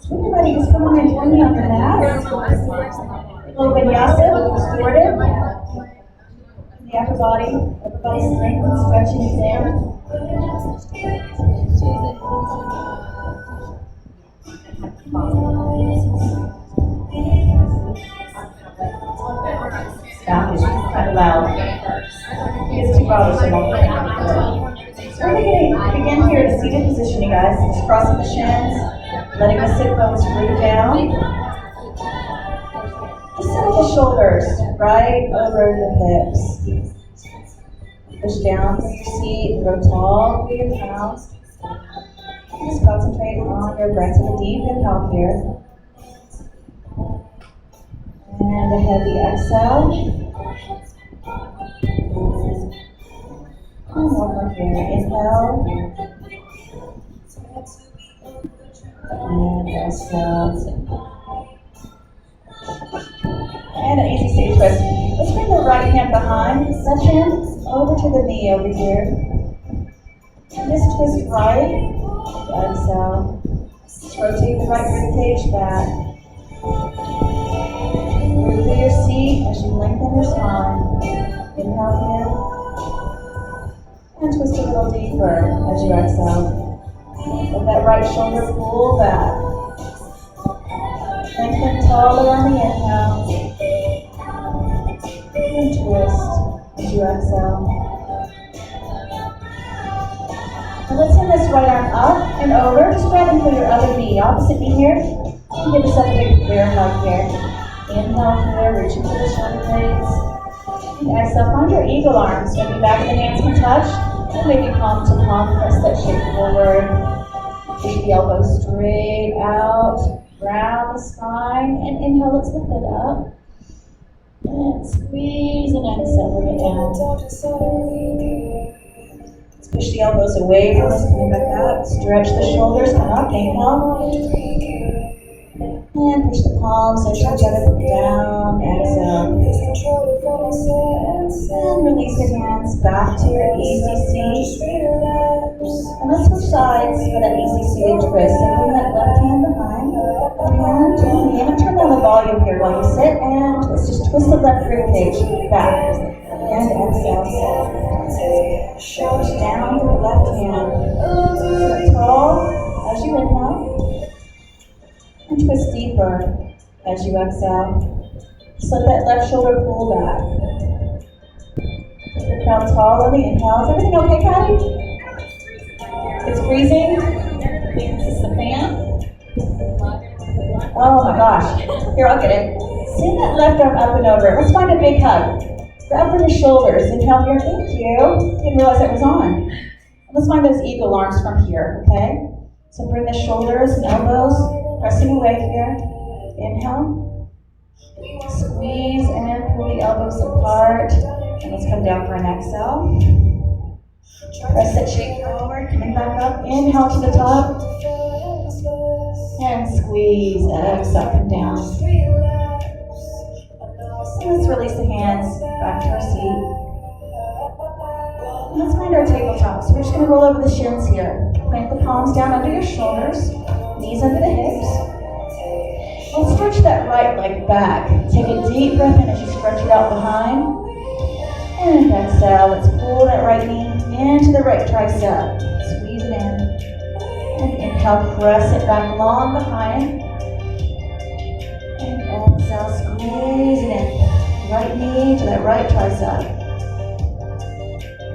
When you're ready, just come on and join me on the mat. A little vinyasa, distorted. The upper body strength and stretching is there. Stop, it's kind of loud. It's too loud, so we're going to begin here in a seated position, you guys. Just crossing the shins, letting the sit bones root down. Just settle the shoulders right over the hips. Push down through your seat, grow tall through your calves. Just concentrate on your breath. Take a deep inhale here. And a heavy exhale. And one more here. Inhale. And exhale. And an easy stage twist. Let's bring the right hand behind, left hand over to the knee over here. And just twist right. Exhale. Just rotate the right ribcage back. Move through your seat as you lengthen your spine. Inhale here. And twist a little deeper as you exhale. Let that right shoulder pull back. Lengthen taller on the inhale. And twist as you exhale. And let's send this right arm up and over. Just grab and pull your other knee, opposite knee here. And give yourself a big bear hug here. Inhale here, reaching for the shoulder blades. And exhale, find your eagle arms. Maybe back of the hands can touch. And maybe palm to palm, press that shape forward. Keep the elbows straight out. Round the spine. And inhale, let's lift it up. And squeeze and exhale, bring it down. Let's push the elbows away from us, coming back up. Stretch the shoulders, come up, inhale. And push the palms, touch each other, down, exhale. And release the hands back to your easy seat. And let's switch sides for that easy seated twist. So bring that left hand behind. And gently in and turn down the volume here while you sit and twist. Just twist the left ribcage back. And exhale. Push down to the left hand. Sit tall as you inhale. And twist deeper as you exhale. Just let that left shoulder pull back. Keep your crown tall on the inhale. Is everything okay, Patty? It's freezing? Is this the fan? Oh my gosh. Here, I'll get it. Send that left arm up and over. Let's find a big hug. Grab for the shoulders. Inhale here. Thank you. Didn't realize that was on. Let's find those eagle arms from here, okay? So bring the shoulders and elbows pressing away here. Inhale. Squeeze and pull the elbows apart. And let's come down for an exhale. Press that shape forward, coming back up. Inhale to the top. And squeeze, exhale, come down. And let's release the hands back to our seat. And let's find our tabletop. So we're just going to roll over the shins here. Plant the palms down under your shoulders. Knees under the hips. Let's stretch that right leg back. Take a deep breath in as you stretch it out behind. And exhale. Let's pull that right knee into the right tricep. Squeeze it in. And inhale, press it back long behind. And exhale, squeeze it in. Right knee to that right tricep.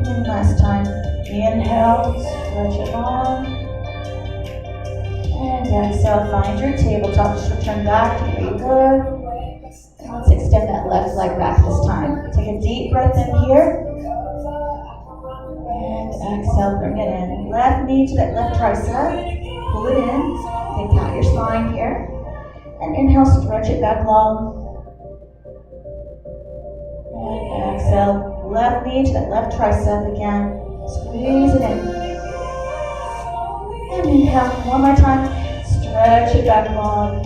And last time. Inhale, stretch it long. And exhale, find your tabletop. Just return back to where you good. And let's extend that left leg back this time. Take a deep breath in here. And exhale, bring it in. Left knee to that left tricep. Pull it in. Take out your spine here. And inhale, stretch it back long. And exhale, left knee to that left tricep again. Squeeze it in. And inhale, one more time. Stretch it back long.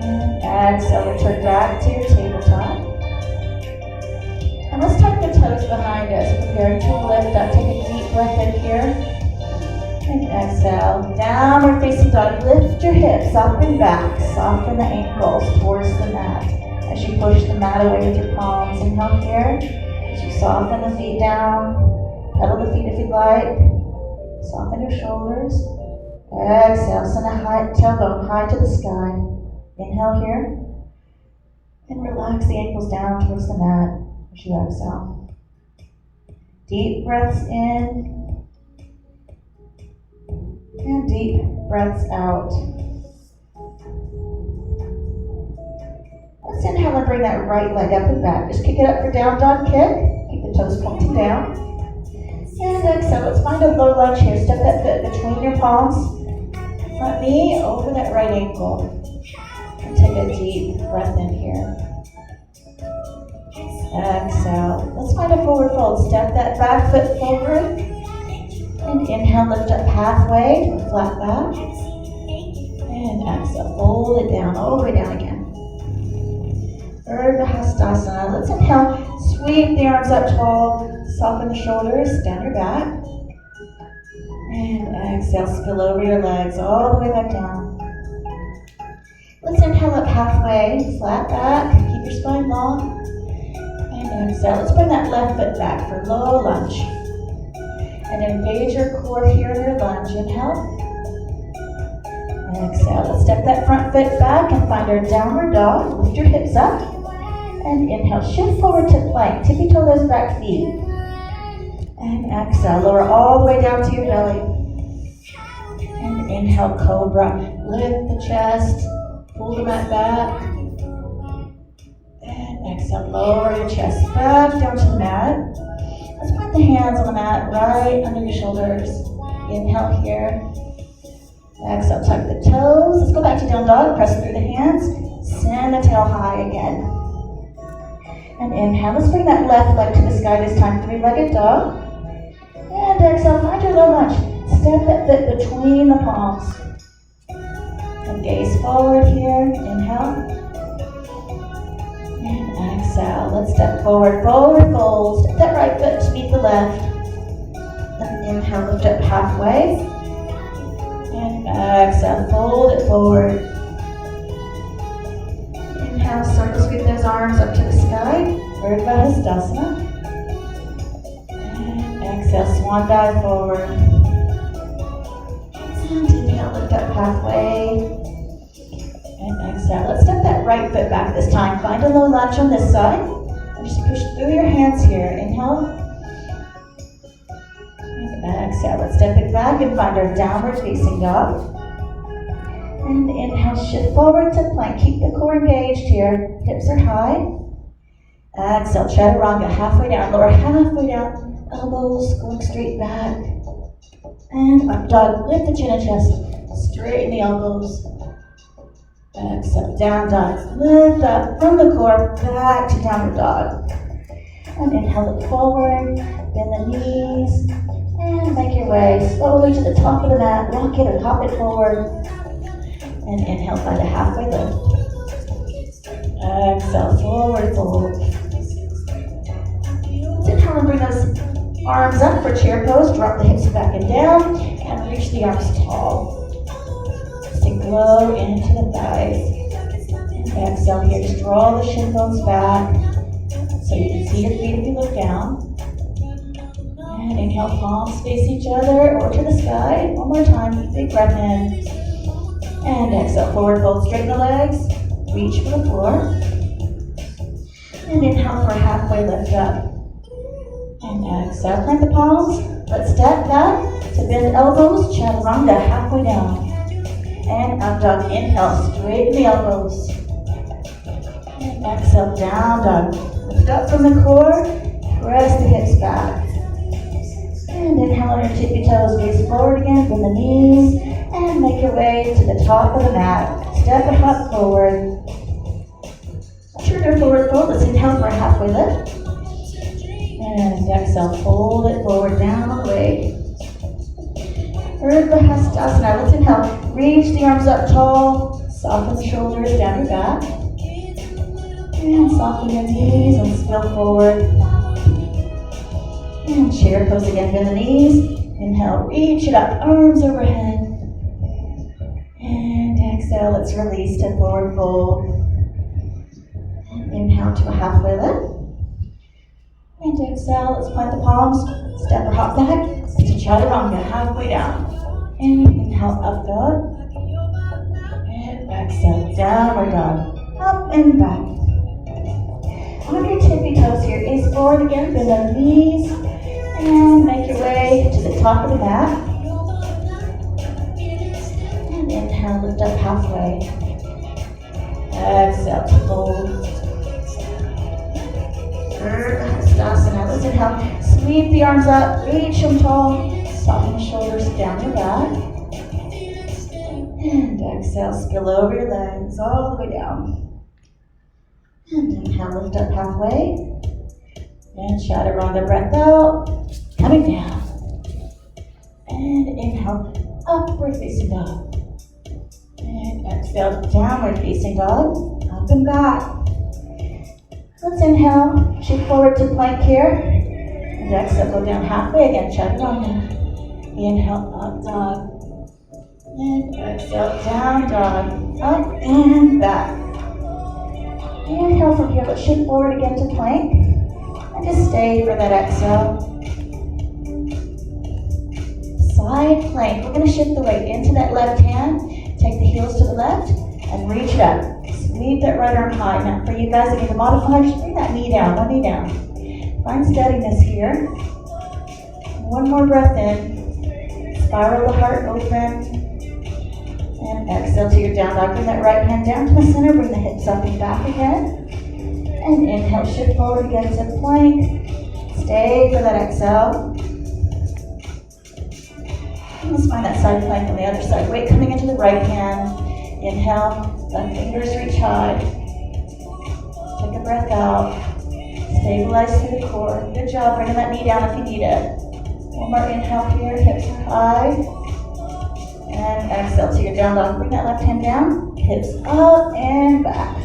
And exhale, return back to your tabletop. And let's tuck the toes behind us, preparing to lift up. Take a deep breath in here. And exhale, downward facing dog. Lift your hips up and back. Soften the ankles towards the mat. As you push the mat away with your palms. Inhale here. As you soften the feet down. Pedal the feet if you'd like. Soften your shoulders. Exhale, send a high tailbone high to the sky. Inhale here. And relax the ankles down towards the mat as you exhale. Deep breaths in. And deep breaths out. Let's inhale and bring that right leg up and back. Just kick it up for down dog kick. Keep the toes pointing down. And exhale. Let's find a low lunge here. Step that foot between your palms. Front knee over that right ankle. And take a deep breath in here. Exhale. Let's find a forward fold. Step that back foot forward. And inhale, lift up halfway to a flat back. And exhale, fold it down, all the way down again. Vinyasa. Let's inhale, sweep the arms up tall, soften the shoulders, down your back. And exhale, spill over your legs, all the way back down. Let's inhale up halfway, flat back, keep your spine long. And exhale, let's bring that left foot back for low lunge. And engage your core here in your lunge. Inhale. Exhale. Let's step that front foot back and find our downward dog. Lift your hips up. And inhale. Shift forward to plank. Tippy toe those back feet. And exhale. Lower all the way down to your belly. And inhale, cobra. Lift the chest. Pull the mat back. And exhale. Lower your chest back down to the mat. Let's put the hands on the mat right under your shoulders. Inhale here. Exhale, tuck the toes. Let's go back to down dog. Press through the hands. Send the tail high again. And inhale. Let's bring that left leg to the sky this time. Three-legged dog. And exhale, find your low lunge. Step that foot between the palms. And gaze forward here. Inhale. And exhale. Let's step forward, forward fold. Step that right foot to meet the left. And inhale, lift up halfway. And exhale, fold it forward. Inhale, circle sweep those arms up to the sky. Vinyasa. And exhale, swan dive forward. And inhale, lift up halfway. And exhale. Let's step that right foot back this time. Find a low lunge on this side. And just push through your hands here. Inhale. And exhale. Let's step it back and find our downward facing dog. And inhale, shift forward to plank. Keep the core engaged here. Hips are high. Exhale, chaturanga. Halfway down. Lower halfway down. Elbows going straight back. And up dog. Lift the chin and chest. Straighten the elbows. Exhale, down dog. Lift up from the core, back to downward dog. And inhale, look forward, bend the knees, and make your way slowly to the top of the mat. Walk it or hop it forward. And inhale, find a halfway lift. Exhale, forward fold. Let's inhale and bring those arms up for chair pose. Drop the hips back and down, and reach the arms tall. Sink low into the thighs. And exhale here. Just draw the shin bones back so you can see your feet if you look down. And inhale, palms face each other or to the sky. One more time. Big breath in. And exhale, forward fold. Straighten the legs. Reach for the floor. And inhale for a halfway lift up. And exhale, plant the palms. Let's step back to bend elbows. Chaturanga, halfway down. And up dog, inhale, straighten the elbows. And exhale, down dog. Lift up from the core, press the hips back. And inhale on your tippy toes, gaze forward again, bend the knees, and make your way to the top of the mat. Step and hop forward. Turn your forward fold, let's inhale for a halfway lift. And exhale, fold it forward, down the way. Vinyasa. Let's inhale. Reach the arms up tall. Soften the shoulders down your back. And soften your knees and spill forward. And chair pose again. Bend the knees. Inhale, reach it up, arms overhead. And exhale, let's release to forward fold. And inhale to a halfway lift. And exhale, let's plant the palms, step or hop back, to chaturanga, halfway down. And inhale, up dog. And exhale, downward dog. Up and back. On your tippy toes here, gaze forward again, bend the knees. And make your way to the top of the mat. And inhale, lift up halfway. Exhale to fold. Hastasana. Let's inhale. Sweep the arms up, reach them tall. Soften the shoulders down your back. And exhale, spill over your legs all the way down. And inhale, lift up halfway. And chaturanga, breath out. Coming down. And inhale, upward facing dog. And exhale, downward facing dog. Up and back. Let's inhale, shift forward to plank here. And exhale, go down halfway again, chaturanga. Inhale, up dog. And exhale, down dog. Up and back. Inhale from here, let's shift forward again to plank. And just stay for that exhale. Side plank. We're going to shift the weight into that left hand. Take the heels to the left and reach it up. Sweep that right arm high. Now for you guys that need to modify, just bring that knee down, one knee down. Find steadiness here. One more breath in. Spiral the heart open. And exhale to your down dog. Bring that right hand down to the center. Bring the hips up and back again. And inhale, shift forward again to plank. Stay for that exhale. And let's find that side plank on the other side. Weight coming into the right hand. Inhale, left fingers reach high. Take a breath out. Stabilize through the core. Good job, bringing that knee down if you need it. One more inhale here, hips are high. And exhale to your down dog. Bring that left hand down, hips up and back.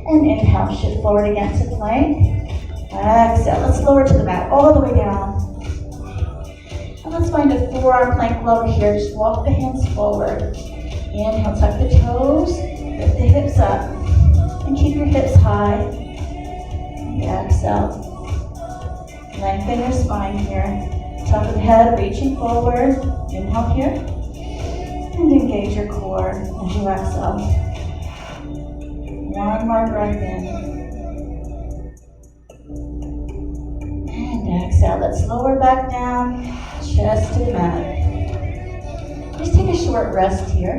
And inhale, shift forward again to plank. Exhale, let's lower to the mat, all the way down. And let's find a forearm plank lower here. Just walk the hands forward. Inhale, tuck the toes, lift the hips up. And keep your hips high. And exhale. Lengthen your spine here. Top of the head, reaching forward. Inhale here. And engage your core as you exhale. One more breath in. And exhale. Let's lower back down, chest to the mat. Just take a short rest here.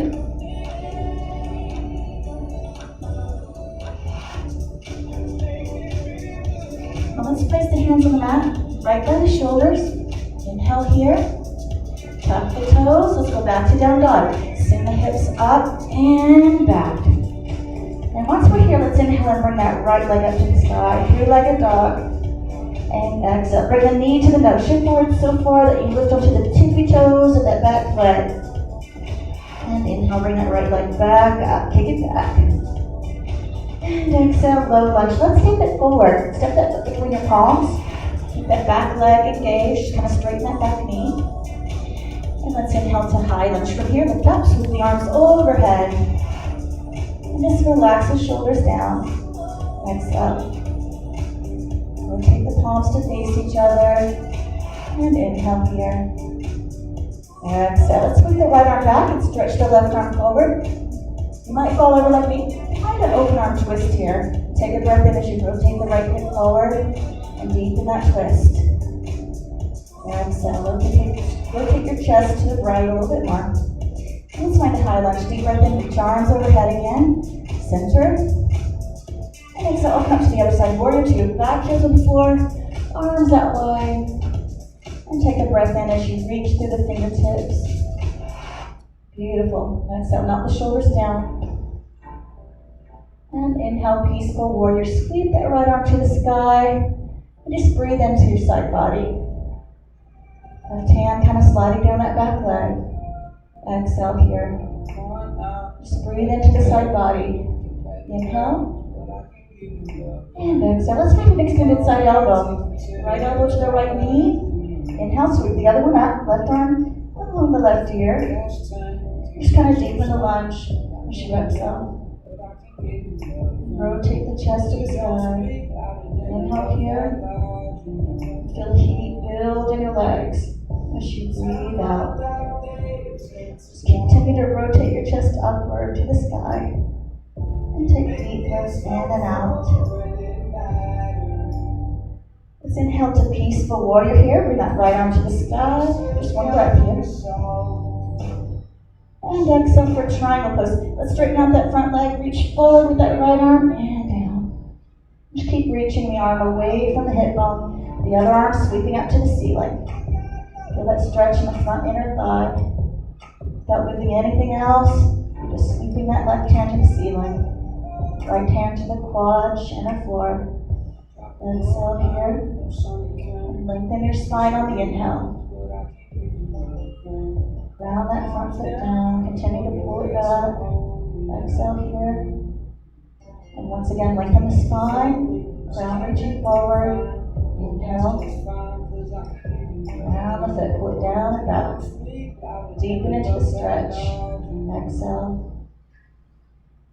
Now let's place the hands on the mat, right by the shoulders. Inhale here. Tuck the toes. Let's go back to down dog. Send the hips up and back. And once we're here, let's inhale and bring that right leg up to the sky, three-legged dog. And exhale. Bring the knee to the nose. Shift forward so far that you lift onto the tippy toes of that back leg. And inhale, bring that right leg back up. Kick it back. And exhale, low lunge. Let's take it forward. Step that foot between your palms. Keep that back leg engaged. Just kind of straighten that back knee. And let's inhale to high lunge. From here, lift up, sweep the arms overhead. And just relax the shoulders down. Exhale. Rotate the palms to face each other. And inhale here. Exhale. Let's move the right arm back and stretch the left arm forward. You might fall over like me. Find an open arm twist here. Take a breath in as you rotate the right hip forward and deepen that twist. Exhale. Rotate your chest to the right a little bit more. Let's find a high lunge. Deep breath in, reach arms overhead again. Center. And exhale, open up to the other side. Warrior two. Back heels on the floor. Arms out wide. And take a breath in as you reach through the fingertips. Beautiful. Exhale, knock the shoulders down. And inhale, peaceful warrior. Sweep that right arm to the sky. And just breathe into your side body. Left hand kind of sliding down that back leg. Exhale here. Just breathe into the side body. Inhale. And exhale. Let's make an extended side elbow. Right elbow to the right knee. Inhale, sweep the other one up. Left arm along the left ear. Just kind of deepen the lunge as you exhale. Rotate the chest to the sky. Inhale here. Feel the heat build in your legs as you breathe out. Just continue to rotate your chest upward to the sky. And take deep breaths in and out. Let's inhale to peaceful warrior here. Bring that right arm to the sky. Just one breath here. And exhale for triangle pose. Let's straighten out that front leg. Reach forward with that right arm and down. Just keep reaching the arm away from the hip bone. The other arm sweeping up to the ceiling. Feel that stretch in the front inner thigh. Without moving anything else, you're just sweeping that left hand to the ceiling. Right hand to the quad, inner floor. Exhale here. And lengthen your spine on the inhale. Ground that front foot down. Continue to pull it back. Exhale here. And once again, lengthen the spine. Ground reaching forward. Inhale. Ground the foot. Pull it down and back. Deepen into the stretch. Exhale.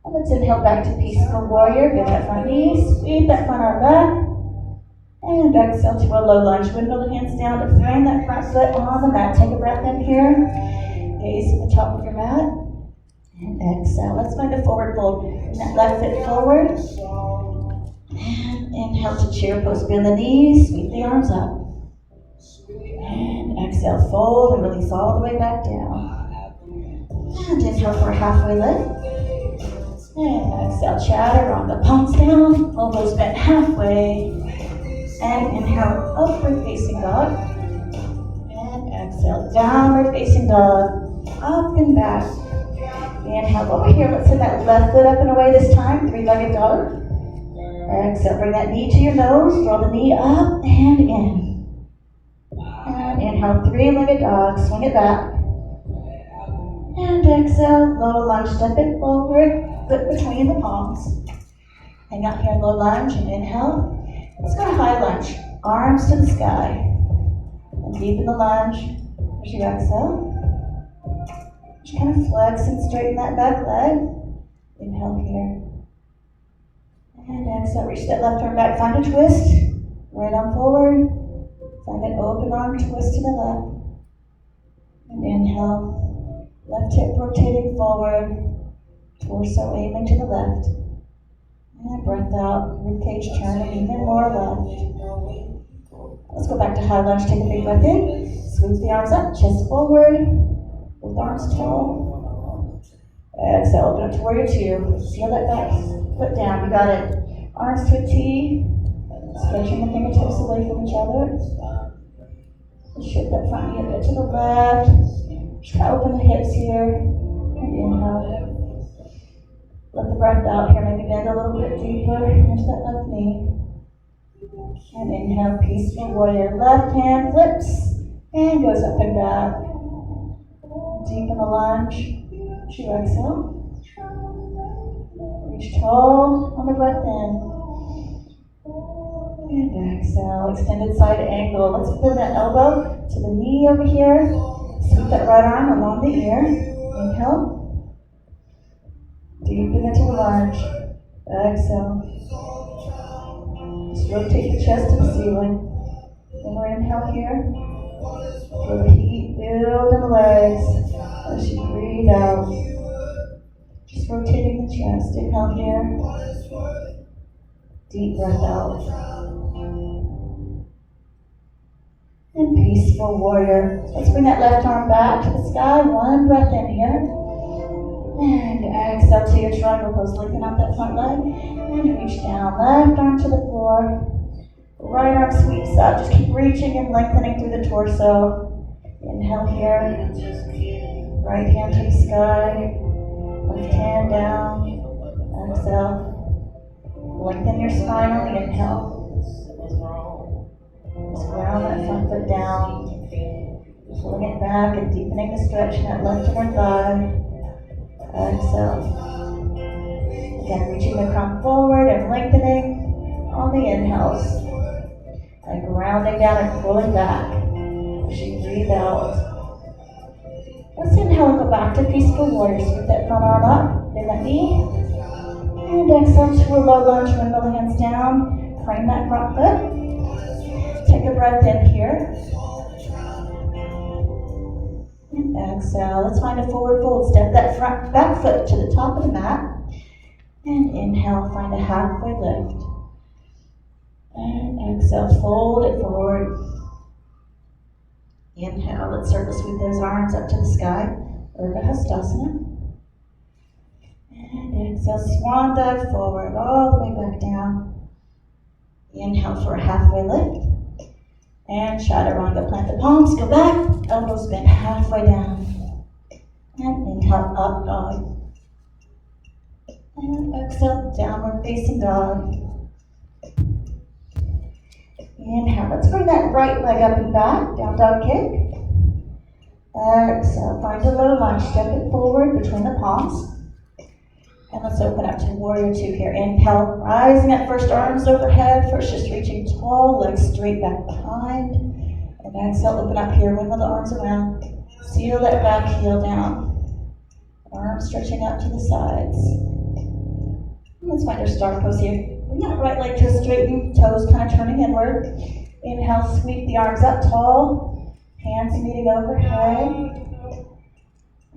And let's inhale back to peaceful warrior. Bend that front knee. Sweep that front arm back. And exhale to a low lunge. Windmill the hands down to frame that front foot on the mat. Take a breath in here. Gaze at the top of your mat. And exhale. Let's find a forward fold. Bring that left foot forward. And inhale to chair pose. Bend the knees. Sweep the arms up. And exhale. Fold and release all the way back down. And inhale for a halfway lift. And exhale. Chaturanga. Palms down. Elbows bent halfway. And inhale, upward facing dog. And exhale, downward facing dog. Up and back. Inhale over here. Let's send that left foot up and away this time. Three-legged dog. Exhale, bring that knee to your nose. Draw the knee up and in. And inhale, three-legged dog. Swing it back. And exhale, low lunge. Step it forward. Foot between the palms. Hang out here in low lunge and inhale. Let's go to high lunge. Arms to the sky. And deepen the lunge as you exhale. Just kind of flex and straighten that back leg. Inhale here. And exhale. Reach that left arm back. Find a twist. Right arm forward. Find an open arm twist to the left. And inhale. Left hip rotating forward. Torso aiming to the left. And breath out, ribcage turning even more left. Let's go back to high lunge. Take a big breath in. Sweep the arms up, chest forward. Both arms tall. Exhale, open up to warrior two. Seal that back foot down. You got it. Arms to a T. Stretching the fingertips away from each other. Shift that front knee a bit to the left. Just kind of open the hips here. And inhale. Let the breath out here, maybe bend a little bit deeper into that left knee. And inhale, peaceful warrior. Left hand flips and goes up and back. Deepen the lunge. As you exhale. Reach tall on the breath in. And exhale, extended side angle. Let's bring that elbow to the knee over here. Sweep that right arm along the ear. Inhale. Deepen into the lunge. Exhale. Just rotate the chest to the ceiling. One more inhale here. Feel the heat build in the legs as you breathe out. Just rotating the chest. Inhale here. Deep breath out. And peaceful warrior. Let's bring that left arm back to the sky. One breath in here. And exhale to your triangle pose. Lengthen out that front leg. And reach down. Left arm to the floor. Right arm sweeps up. Just keep reaching and lengthening through the torso. Inhale here. Right hand to the sky. Left hand down. Exhale. Lengthen your spine on the inhale. Just ground that front foot down. Pulling it back and deepening the stretch in that left inner thigh. Exhale. Again, reaching the crown forward and lengthening on the inhales. And grounding down and pulling back. As you breathe out. Let's inhale and go back to peaceful warrior. Scoot that front arm up, bend that knee. And exhale to a low lunge, windmill the hands down. Frame that front foot. Take a breath in here. And exhale. Let's find a forward fold. Step that front back foot to the top of the mat. And inhale, find a halfway lift. And exhale, fold it forward. Inhale, let's circle sweep those arms up to the sky. Urdhva Hastasana. And exhale, swan dive forward, all the way back down. Inhale for a halfway lift. And Chaturanga, plant the palms, go back, elbows bend halfway down. And inhale, up dog. And exhale, downward facing dog. Inhale, let's bring that right leg up and back, down dog kick. Exhale, find a low lunge, step it forward between the palms. And let's open up to warrior two here. Inhale, rising up first, arms overhead. First, just reaching tall, legs straight back behind. And exhale, open up here, wiggle the arms around. Seal that back heel down. Arms stretching out to the sides. And let's find our star pose here. Bring that right leg to a straighten, toes kind of turning inward. Inhale, sweep the arms up tall. Hands meeting overhead.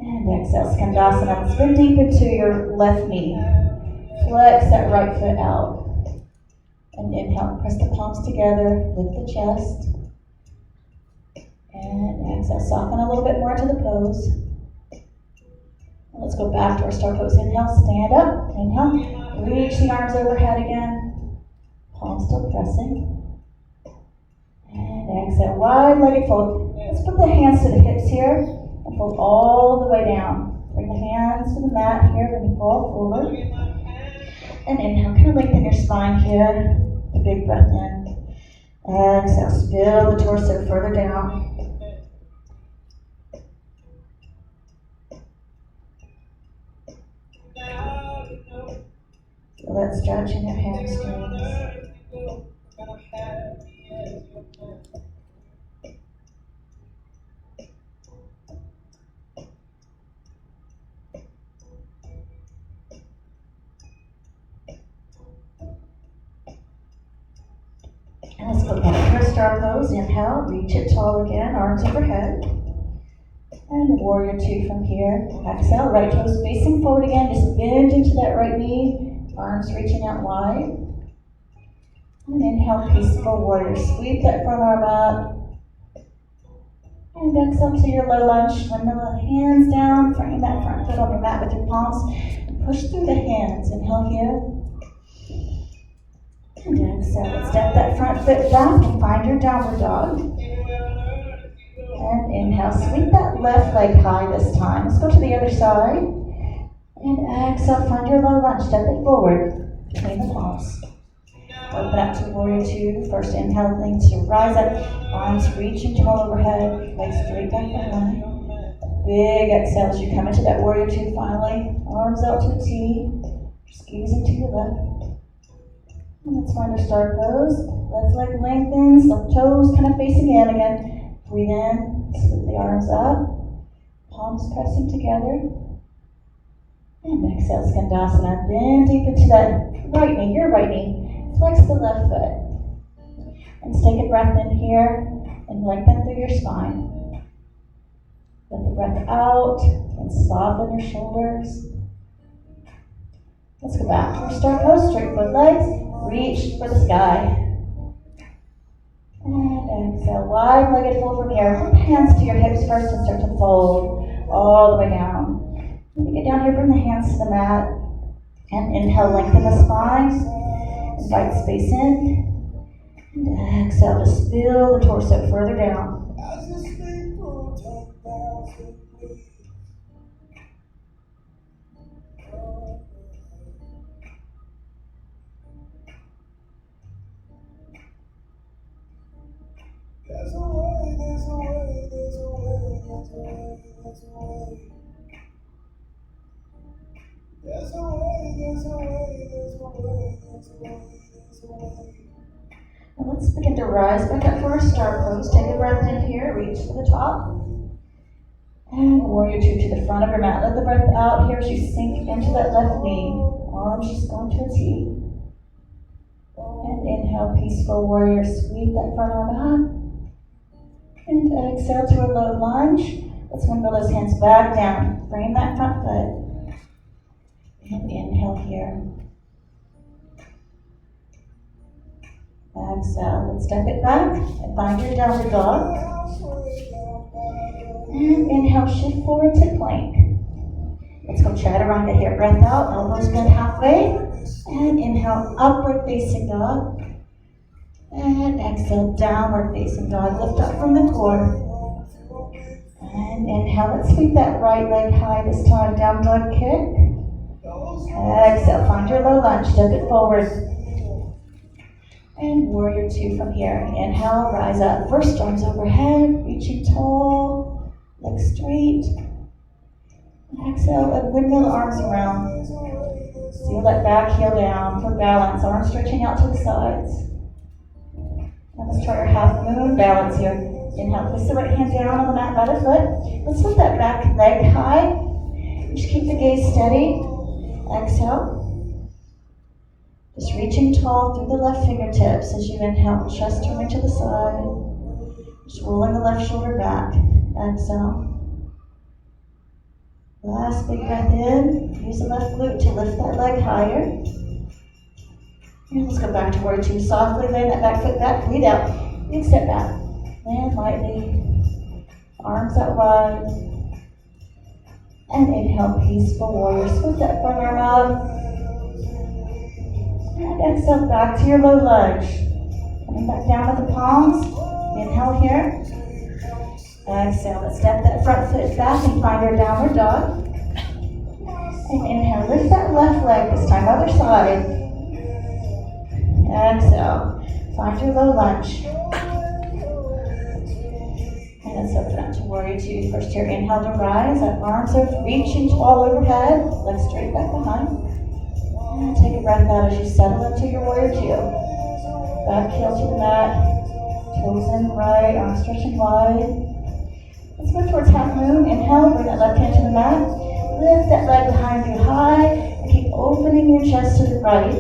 And exhale, Skandasana. Let's bend deep into your left knee. Flex that right foot out. And inhale, press the palms together, lift the chest. And exhale, soften a little bit more to the pose. And let's go back to our star pose. Inhale, stand up. Inhale, reach the arms overhead again. Palms still pressing. And exhale, wide-legged fold. Let's put the hands to the hips here. And fold all the way down. Bring the hands to the mat here when you fall forward. And inhale, kind of lengthen your spine here. A big breath in. Exhale, spill the torso further down. Feel that stretch in your hamstrings. And let's go back to our star pose. Inhale, reach it tall again, arms overhead. And warrior two from here. Exhale, right toes facing forward again. Just bend into that right knee. Arms reaching out wide. And inhale, peaceful warrior. Sweep that front arm up. And exhale to your low lunge. Windmill the hands down. Frame that front foot on your mat with your palms. And push through the hands. Inhale here. And exhale. Let's step that front foot back and find your downward dog. And inhale. Sweep that left leg high this time. Let's go to the other side. And exhale. Find your low lunge. Step it forward between the palms. Open up to warrior two. First inhale, length to rise up. Arms reaching tall overhead. Legs straight back behind. Big exhale as you come into that warrior two finally. Arms out to a T. Squeezing to your left. And let's find our star pose. Left leg lengthens. The toes kind of facing in again. Breathe in. Sweep the arms up. Palms pressing together. And exhale, Skandasana. Bend deep into that right knee, your right knee. Flex the left foot. And take a breath in here and lengthen through your spine. Let the breath out and soften your shoulders. Let's go back to our star pose, straight foot legs, reach for the sky. And exhale, wide-legged fold from here. Put the hands to your hips first and start to fold all the way down. When you get down here, bring the hands to the mat. And inhale, lengthen the spine. Invite space in. And exhale to spill the torso further down. There's a way, there's a way, there's a way, there's a way, there's a way. There's a way, there's a way, there's a way, there's a way, there's a way. Now let's begin to rise back up for our star pose. Take a breath in here, reach to the top. And warrior two to the front of your mat. Let the breath out here as you sink into that left knee. Arms just going to a T. And inhale, peaceful warrior. Sweep that front arm out. And exhale to a low lunge. Let's windmill those hands back down. Frame that front foot. And inhale here. Exhale. Let's step it back and find your downward dog. And inhale, shift forward to plank. Let's go chaturanga here. Breath out, elbows bend halfway. And inhale, upward facing dog. And exhale, downward facing dog. Lift up from the core. And inhale, let's sweep that right leg high this time. Down dog kick. Exhale, find your low lunge. Step it forward. And warrior two from here. Inhale, rise up. First arms overhead, reaching tall, legs straight. Exhale, and windmill arms around. Seal that back heel down for balance. Arms stretching out to the sides. And let's try our half moon balance here. Inhale, place the right hand down on the mat by the foot. Let's lift that back leg high. Just keep the gaze steady. Exhale. Just reaching tall through the left fingertips as you inhale, chest turning to the side. Just rolling the left shoulder back. Exhale. Last big breath in. Use the left glute to lift that leg higher. And let's go back to warrior two. Softly land that back foot back. Breathe out. Big step back. Land lightly. Arms out wide. And inhale, peaceful warrior. Scoot that front arm up. And exhale, back to your low lunge. Coming back down with the palms. Inhale here. Exhale, let's step that front foot back and find our downward dog. And inhale, lift that left leg, this time other side. Exhale, find your low lunge. And let's open up to warrior two. First here, inhale to rise. Our arms are reaching tall overhead. Legs straight back behind. And take a breath out as you settle into your warrior two. Back heel to the mat. Toes in right, arms stretching wide. Let's go towards half moon. Inhale, bring that left hand to the mat. Lift that leg behind you high. And keep opening your chest to the right.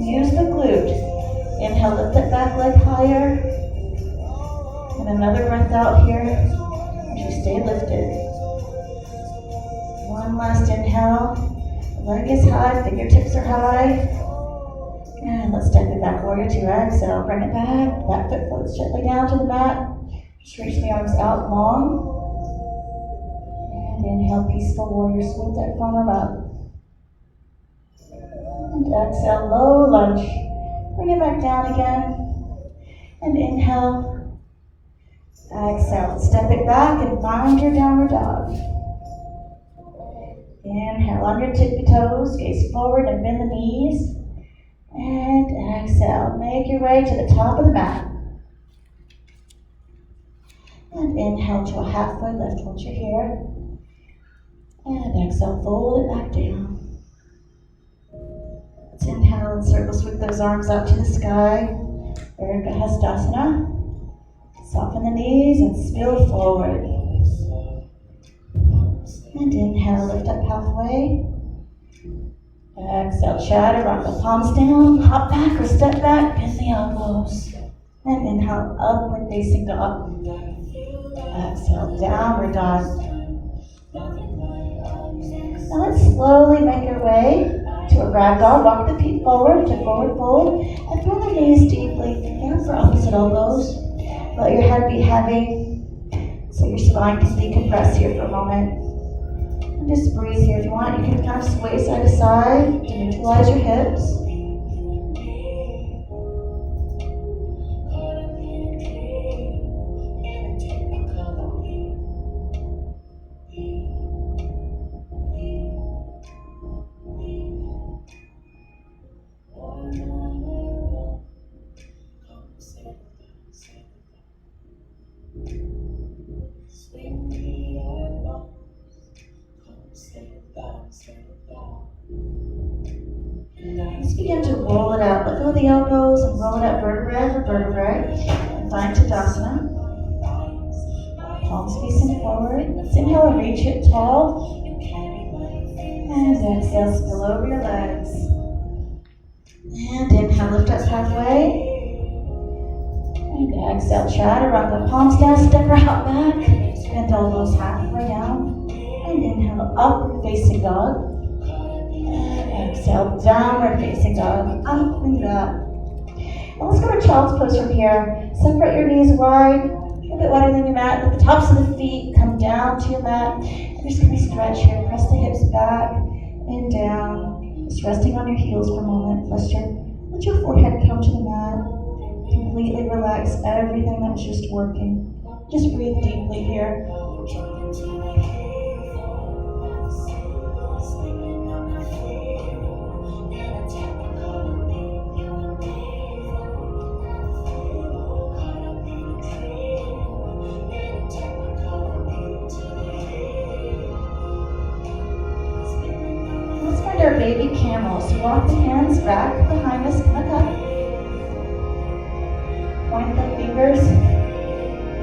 Use the glute. Inhale, lift that back leg higher. And another breath out here as you stay lifted. One last inhale. Leg is high, fingertips are high. And let's step it back, warrior two. Exhale, bring it back. Back foot floats gently down to the mat. Just reach the arms out long. And inhale, peaceful warrior. Sweep that front arm up. And exhale, low lunge. Bring it back down again. And inhale. Exhale, step it back and find your downward dog. Inhale, on your tippy toes, gaze forward and bend the knees. And exhale, make your way to the top of the mat. And inhale to a halfway lift once you're here. And exhale, fold it back down. Let's inhale and circle sweep those arms up to the sky. Urdhva Hastasana. Soften the knees and spill forward. And inhale, lift up halfway. Exhale, chaturanga, palms down, hop back or step back, bend the elbows. And inhale, upward facing dog. Exhale, downward dog. Now let's slowly make our way to a ragdoll. Walk the feet forward to forward fold and bring the knees deeply. Hands for opposite elbows. Let your head be heavy so your spine can decompress here for a moment. And just breathe here. If you want, you can kind of sway side to side to neutralize your hips. of the elbows and roll it up vertebrae over vertebrae. And find Tadasana. Palms facing forward. Let's inhale and reach it tall. And exhale, spill over your legs. And inhale, lift up halfway. And exhale, chaturanga. Palms down, step or hop back. Bend elbows halfway down. And inhale, upward facing dog. And exhale, downward facing dog. Up and back. And let's go to child's pose from here. Separate your knees wide. A little bit wider than your mat. Let the tops of the feet come down to your mat. And just gonna stretch here. Press the hips back and down. Just resting on your heels for a moment. Let your forehead come to the mat. Completely relax everything that was just working. Just breathe deeply here. Let's find our baby camel. So walk the hands back behind us, come up. Point the fingers.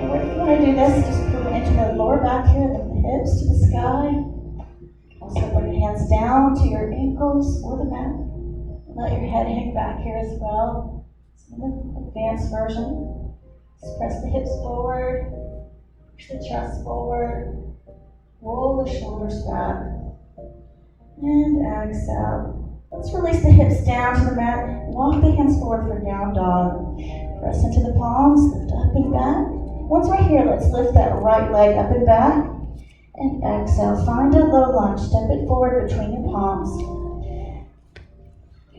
Or if you want to do this, just put it into the lower back here, lift the hips to the sky. Also bring the hands down to your ankles or the mat. Let your head hang back here as well. It's an advanced version. Just press the hips forward, push the chest forward, roll the shoulders back, and exhale. Let's release the hips down to the mat. Walk the hands forward for down dog. Press into the palms, lift up and back. Once we're here, let's lift that right leg up and back. And exhale, find a low lunge. Step it forward between your palms.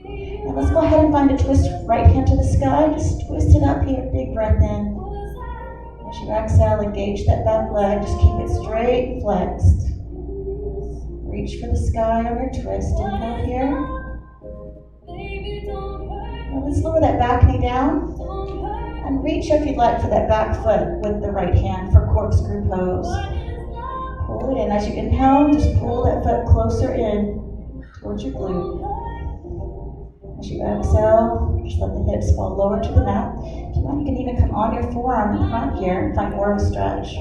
And let's go ahead and find a twist, right hand to the sky. Just twist it up here, big breath in. As you exhale, engage that back leg. Just keep it straight and flexed. Reach for the sky on your twist. Inhale here. Now let's lower that back knee down. And reach if you'd like for that back foot with the right hand for corkscrew pose. Pull it in. As you inhale, just pull that foot closer in towards your glute. As you exhale, just let the hips fall lower to the mat. If you want, you can even come on your forearm in front here and find more of a stretch.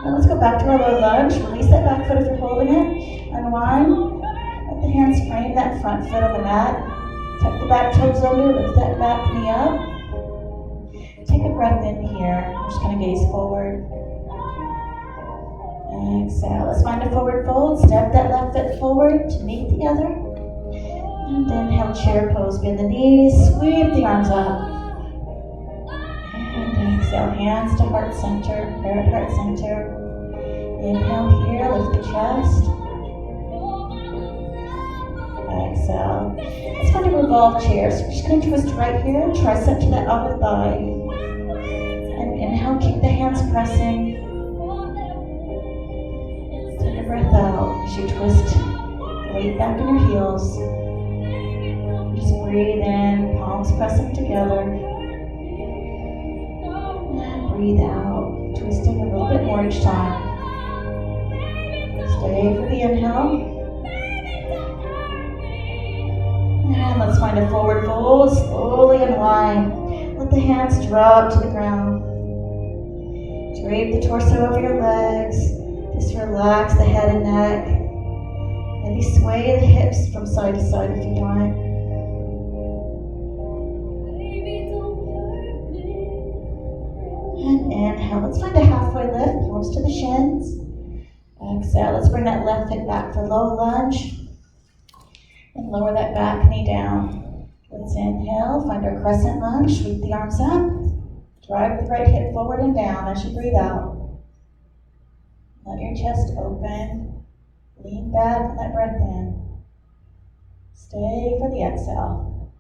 Now let's go back to our low lunge. Release that back foot if you're holding it. Unwind. Let the hands frame that front foot on the mat. Tuck the back toes under. Lift that back knee up. Take a breath in here. Just kind of gaze forward. Exhale. Let's find a forward fold. Step that left foot forward to meet the other. And inhale, chair pose. Bend the knees. Sweep the arms up. And exhale, hands to heart center, prayer at heart center. Inhale here, lift the chest. Exhale. Let's find a revolved chair. So we're just going to twist right here, tricep to that outer thigh. And inhale, keep the hands pressing. Take a breath out as you twist weight back in your heels. Just breathe in, palms pressing together. Breathe out, twisting a little bit more each time. Stay for the inhale. And let's find a forward fold. Slowly unwind. Let the hands drop to the ground. Drape the torso over your legs. Just relax the head and neck. Maybe sway the hips from side to side if you want. And inhale. Let's find a halfway lift, palms to the shins. Exhale. Let's bring that left hip back for low lunge. And lower that back knee down. Let's inhale. Find our crescent lunge. Sweep the arms up. Drive the right hip forward and down as you breathe out. Let your chest open. Lean back and let breath in. Stay for the exhale.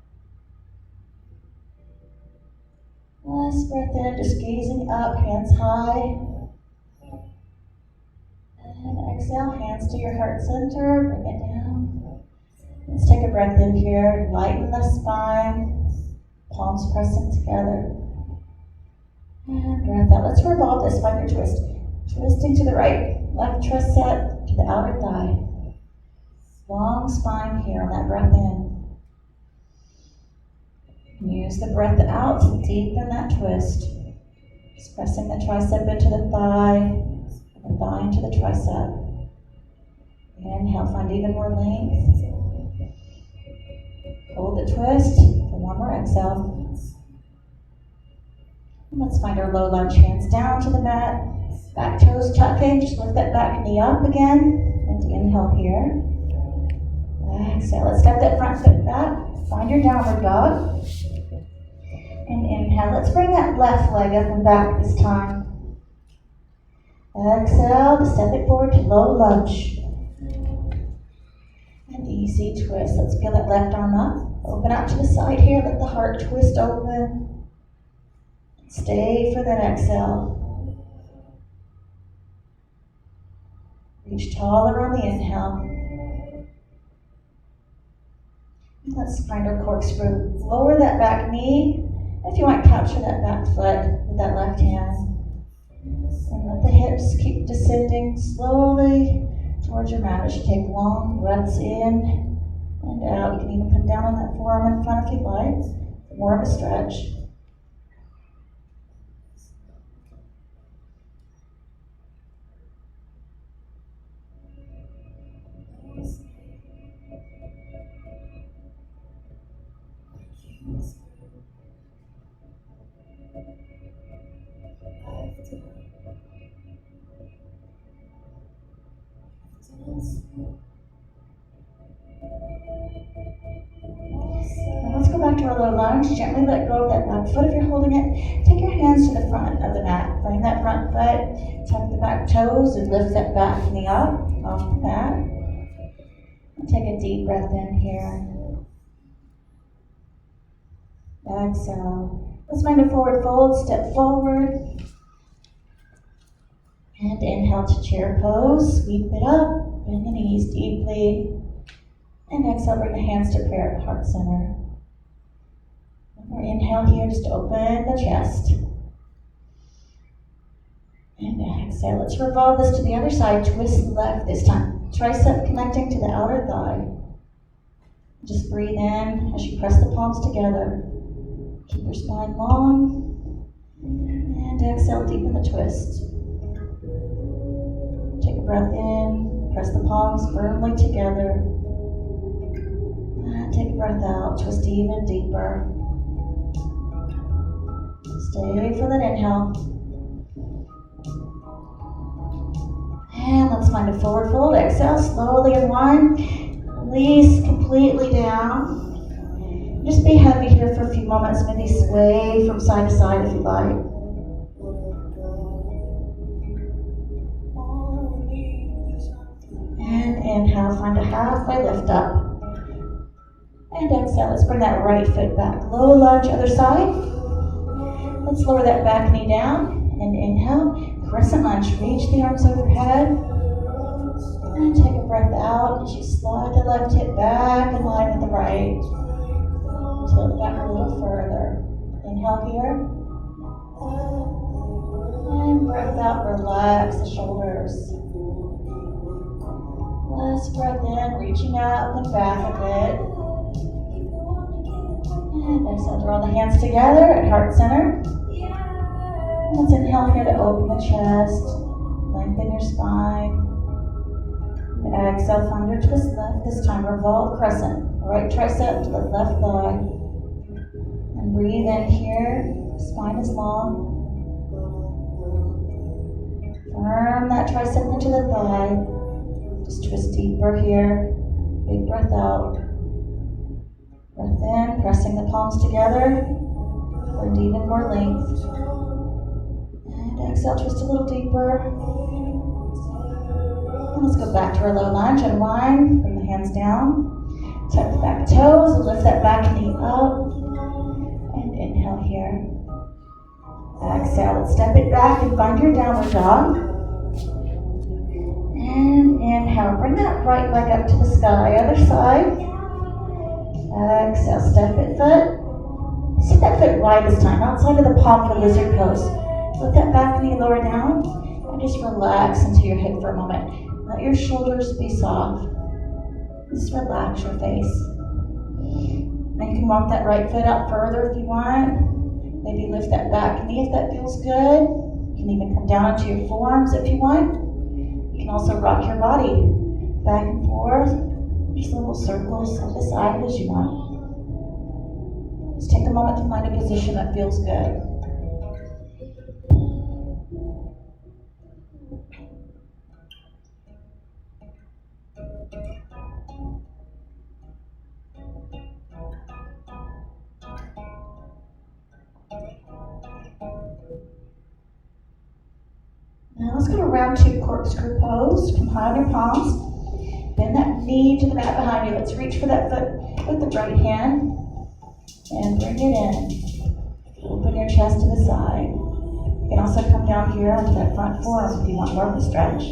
Last breath in, just gazing up, hands high. And exhale, hands to your heart center, bring it down. Let's take a breath in here, lighten the spine, palms pressing together. And breath out. Let's revolve this, find your twist. Twisting to the right, left tricep to the outer thigh. Long spine here on that breath in. Use the breath out to deepen that twist. Just pressing the tricep into the thigh, the thigh into the tricep. Inhale, find even more length. Hold the twist for one more exhale. And let's find our low lunge, hands down to the mat. Back toes tucking, just lift that back knee up again. And inhale here. Exhale, let's step that front foot back. Find your downward dog. And inhale, let's bring that left leg up and back this time. Exhale, to step it forward to low lunge. An easy twist. Let's peel that left arm up. Open out to the side here, let the heart twist open. Stay for that exhale. Reach taller on the inhale. Let's find our corkscrew. Lower that back knee. If you want, capture that back foot with that left hand. And let the hips keep descending slowly towards your mat as you take long breaths in and out. You can even come down on that forearm in front if you'd like. More of a stretch. Now let's go back to our low lunge. Gently let go of that back foot if you're holding it. Take your hands to the front of the mat. Bring that front foot, tuck the back toes, and lift that back knee up off the mat. And take a deep breath in here. Exhale. Let's find a forward fold. Step forward. And inhale to chair pose. Sweep it up. Bend the knees deeply. And exhale, bring the hands to prayer at heart center. One more inhale here, just open the chest. And exhale, let's revolve this to the other side. Twist left this time. Tricep connecting to the outer thigh. Just breathe in as you press the palms together. Keep your spine long. And exhale, deepen the twist. Take a breath in, press the palms firmly together. And take a breath out, twist even deeper. Stay for that inhale. And let's find a forward fold. Exhale, slowly unwind. Release completely down. Just be heavy here for a few moments. Maybe sway from side to side if you like. And inhale, find a halfway lift up. And exhale, let's bring that right foot back. Low lunge, other side. Let's lower that back knee down. And inhale, crescent lunge. Reach the arms overhead. And take a breath out as you slide the left hip back in line with the right. Tilt back a little further. Inhale here. And breath out, relax the shoulders. Last breath in, reaching up and back a bit. And exhale, draw the hands together at heart center. And let's inhale here to open the chest, lengthen your spine. And exhale, find your twist left. This time, revolve crescent. Right tricep to the left thigh. And breathe in here, spine is long. Firm that tricep into the thigh. Just twist deeper here. Big breath out. Breath in, pressing the palms together. Find even more length. And exhale, twist a little deeper. And let's go back to our low lunge. Unwind, bring the hands down. Tuck the back toes and lift that back knee up. And inhale here. exhale. Let's step it back and find your downward dog. And inhale. Bring that right leg up to the sky. Other side. Exhale. Step it foot. Sit that foot wide this time, outside of the palm for lizard pose. Let that back knee lower down and just relax into your hip for a moment. Let your shoulders be soft. Just relax your face. Now you can walk that right foot out further if you want. Maybe lift that back knee if that feels good. You can even come down into your forearms if you want. You can also rock your body back and forth, just little circles on the side as you want. Just take a moment to find a position that feels good. Now let's go to round 2 corkscrew pose. Come high on your palms. Bend that knee to the mat behind you. Let's reach for that foot with the right hand and bring it in. Open your chest to the side. You can also come down here onto that front forearm if you want more of a stretch.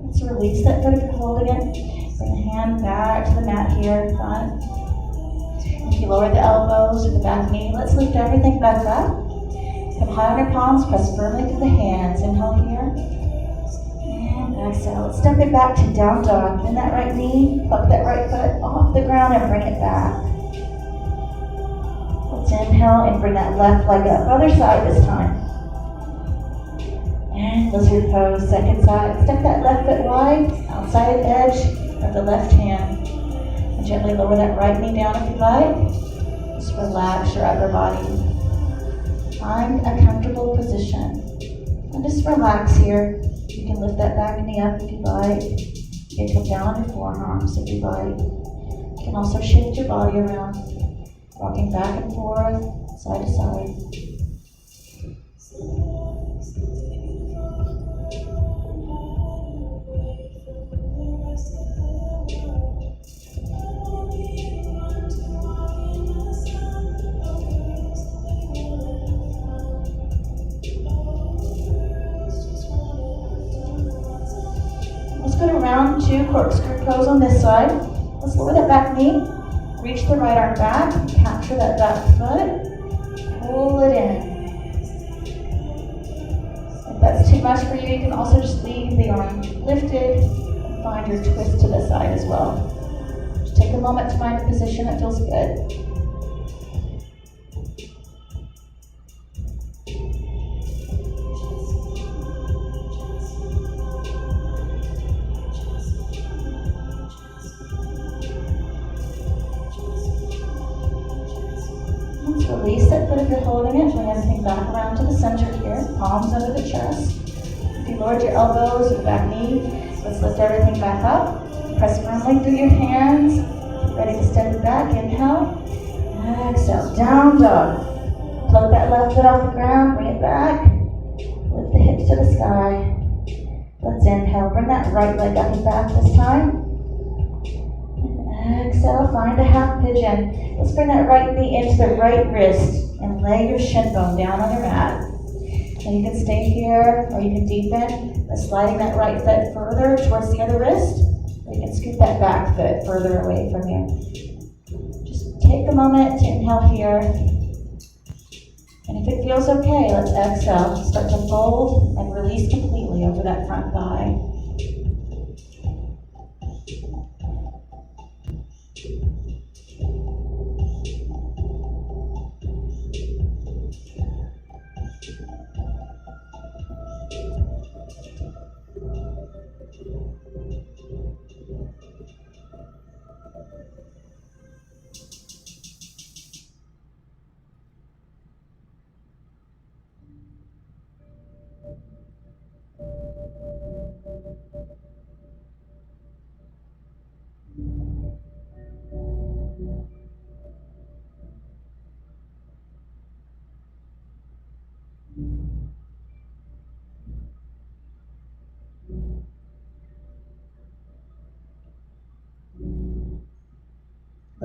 Let's release that foot if you're holding it. Bring the hand back to the mat here in front. If you lower the elbows or the back knee, let's lift everything back up. Come high on your palms, press firmly through the hands. Inhale here. And exhale. Let's step it back to down dog. Bend that right knee, pluck that right foot off the ground and bring it back. Let's inhale and bring that left leg up. Other side this time. And lizard pose, second side. Step that left foot wide, outside edge of the left hand. And gently lower that right knee down if you like. Just relax your upper body. Find a comfortable position. And just relax here. You can lift that back knee up if you like. You can come down on your forearms if you like. You can also shift your body around, rocking back and forth, side to side. Let's go to round 2 corkscrew pose on this side. Let's lower that back knee, reach the right arm back, capture that back foot, pull it in. If that's too much for you, you can also just leave the arm lifted and find your twist to the side as well. Just take a moment to find a position that feels good. Let's release that foot if you're holding it. Bring everything back around to the center here. Palms under the chest. If you lowered your elbows or the back knee, let's lift everything back up. Press firmly through your hands. Ready to step it back. Inhale. Exhale. Down dog. Float that left foot off the ground. Bring it back. Lift the hips to the sky. Let's inhale. Bring that right leg up and back this time. Exhale, find a half pigeon. Let's bring that right knee into the right wrist and lay your shin bone down on your mat. And you can stay here or you can deepen by sliding that right foot further towards the other wrist, or you can scoot that back foot further away from you. Just take a moment to inhale here. And if it feels okay, let's exhale. Start to fold and release completely over that front thigh.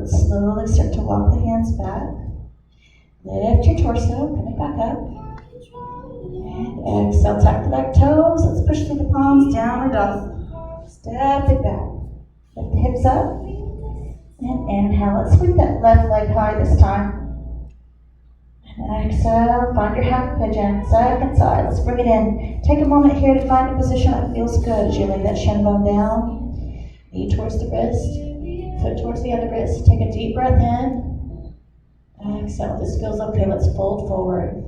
Let's slowly start to walk the hands back. Lift your torso, come it back up. And exhale, tuck the back toes. Let's push through the palms, downward dog. Step it back. Lift the hips up. And inhale. Let's sweep that left leg high this time. And exhale, find your half pigeon, second side. Let's bring it in. Take a moment here to find a position that feels good as you lay that shin bone down. Knee towards the wrist, foot towards the other wrist. Take a deep breath in. Exhale, if this feels okay, let's fold forward.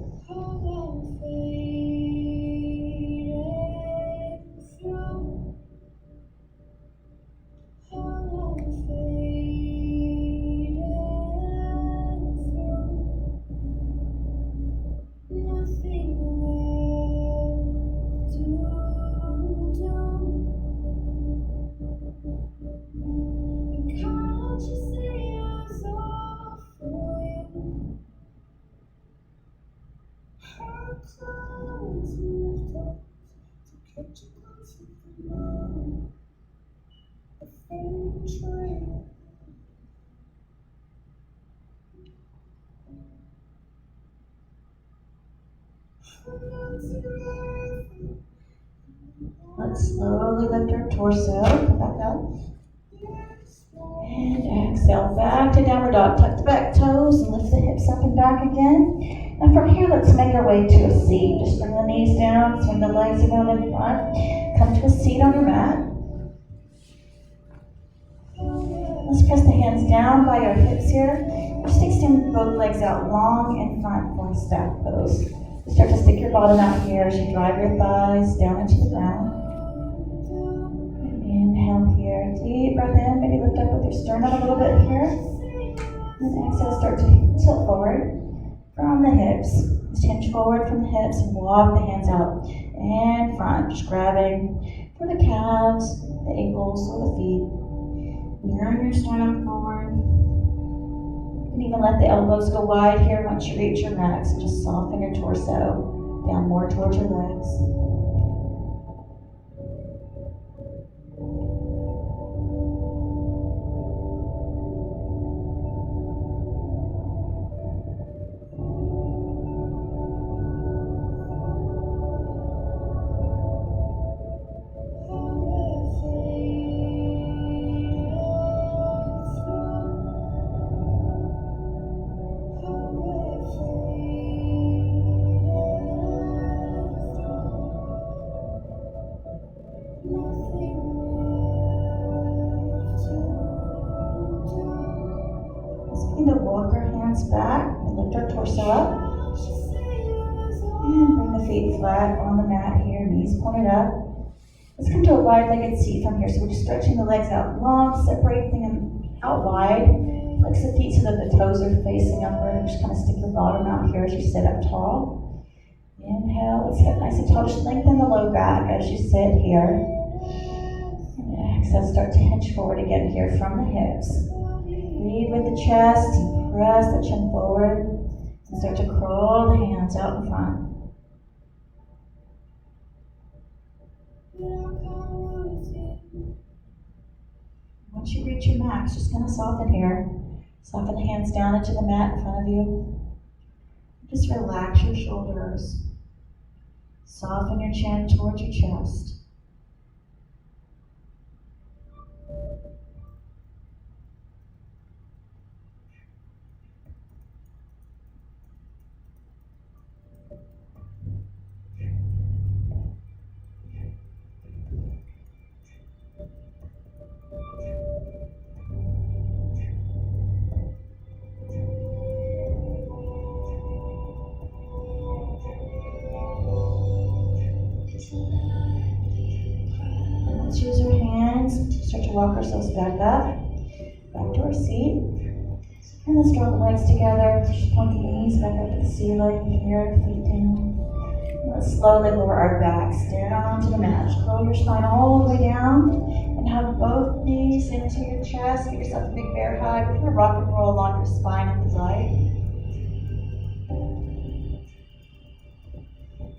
Let's slowly lift our torso, come back up. And exhale, back to downward dog. Tuck the back toes and lift the hips up and back again. And from here, let's make our way to a seat. Just bring the knees down, swing the legs around in front. Come to a seat on your mat. Let's press the hands down by our hips here. Just extend both legs out long in front for a stack pose. Start to stick your bottom out here as you drive your thighs down into the ground. Inhale here, deep breath in, maybe lift up with your sternum a little bit here. And exhale, start to tilt forward from the hips. Just hinge forward from the hips and walk the hands out and front, just grabbing for the calves, the ankles, or the feet. Narrow your sternum forward. You can even let the elbows go wide here once you reach your max and just soften your torso down more towards your legs. To walk our hands back and lift our torso up. And bring the feet flat on the mat here, knees pointed up. Let's come to a wide-legged seat from here. So we're just stretching the legs out long, separating them out wide. Flex the feet so that the toes are facing upward. And just kind of stick your bottom out here as you sit up tall. Inhale, let's get nice and tall. Just lengthen the low back as you sit here. And exhale, start to hinge forward again here from the hips. Lead with the chest and press the chin forward and start to crawl the hands out in front. Once you reach your max, just going to soften here. Soften the hands down into the mat in front of you. Just relax your shoulders. Soften your chin towards your chest. Let's use our hands to start to walk ourselves back up, back to our seat. And let's draw the legs together. Just point the knees back up to the ceiling, here, feet down. And let's slowly lower our backs down to the mat. Just curl your spine all the way down and have both knees into your chest. Give yourself a big bear hug. We're going to rock and roll along your spine if you'd like.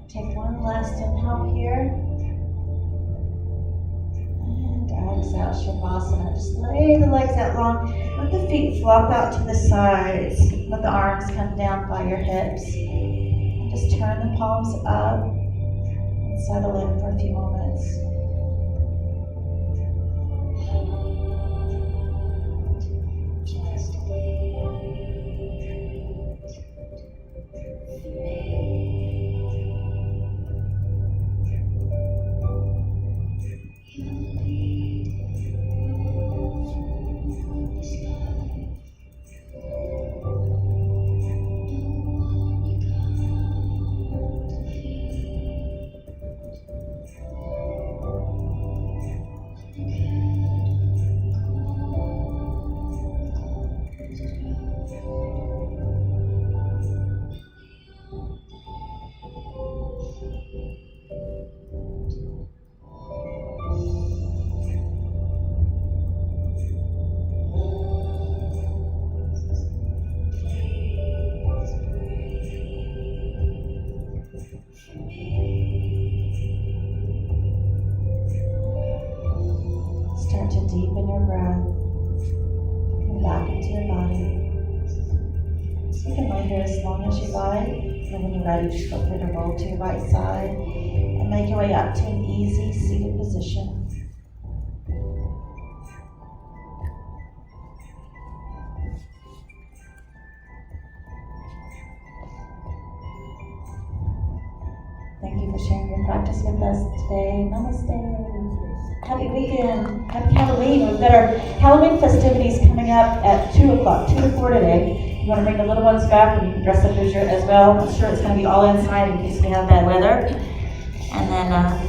Take one last inhale here. And exhale. out Shavasana. Just lay the legs out long. Let the feet flop out to the sides. Let the arms come down by your hips. And just turn the palms up and settle in for a few moments. Start to deepen your breath. Come back into your body. You can lay here as long as you like. And when you're ready, just feel free to roll to your right side and make your way up to an easy seated position. Thank you for sharing your practice with us today. Namaste. Happy weekend. Happy Halloween. We've got our Halloween festivities coming up at 2 o'clock, 2 to 4 today. You want to bring the little ones back and you can dress up as well. I'm sure it's going to be all inside in case we have bad weather. And then